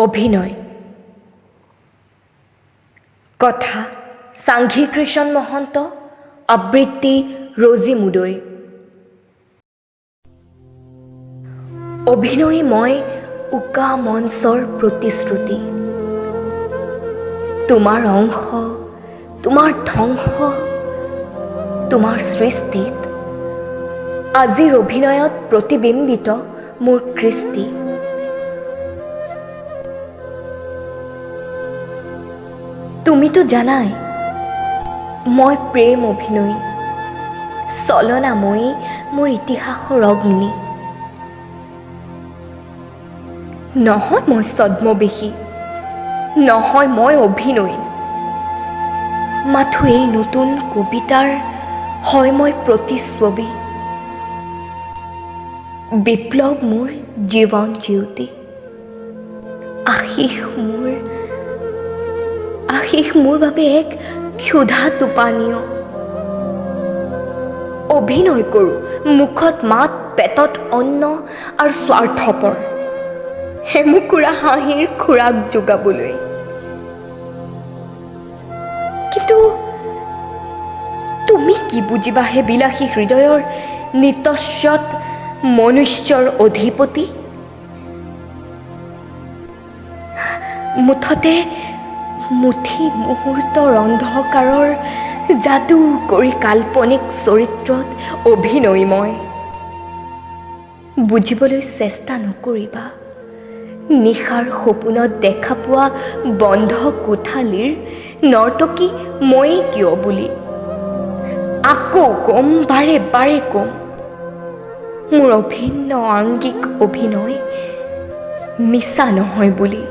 অভিনয় কথা সাংঘী কৃষ্ণ মহন্ত আবৃত্তি ৰজি মুদৈ অভিনয়ী মই উকা মঞ্চৰ প্ৰতিশ্ৰুতি তোমাৰ অংশ তোমাৰ ধ্বংস তোমাৰ সৃষ্টিত আজিৰ অভিনয়ত প্ৰতিবিম্বিত মোৰ কৃষ্টি তুমিতো জানাই মই প্ৰেম অভিনয়ী চলনাময়ী মোৰ ইতিহাসৰ অগ্নি নহয় মই ছদ্মবেশী নহয় মই অভিনয়ী মাথো এই নতুন কবিতাৰ হয় মই প্ৰতিচ্ছবি বিপ্লৱ মোৰ জীৱন জিউতি আশিস মোৰ বাবে এক ক্ষুধা পানীয় অভিনয় কৰোঁ মুখত মাত পেটত অন্ন আৰু স্বাৰ্থপৰ হেমুকুৰা হাঁহিৰ খোৰাক যোগাবলৈ কিন্তু তুমি কি বুজিবা হে বিলাসী হৃদয়ৰ নিতস্বত মনুষ্যৰ অধিপতি মুঠতে মুঠি মুহূৰ্তৰ অন্ধকাৰৰ যাদু কৰি কাল্পনিক চৰিত্ৰত অভিনয় মই বুজিবলৈ চেষ্টা নকৰিবা নিশাৰ সপোনত দেখা পোৱা বন্ধ কোঠালীৰ নৰ্তকী মই কিয় বুলি আকৌ কম বাৰে বাৰে কম মোৰ অভিন্ন আংগিক অভিনয় মিছা নহয় বুলি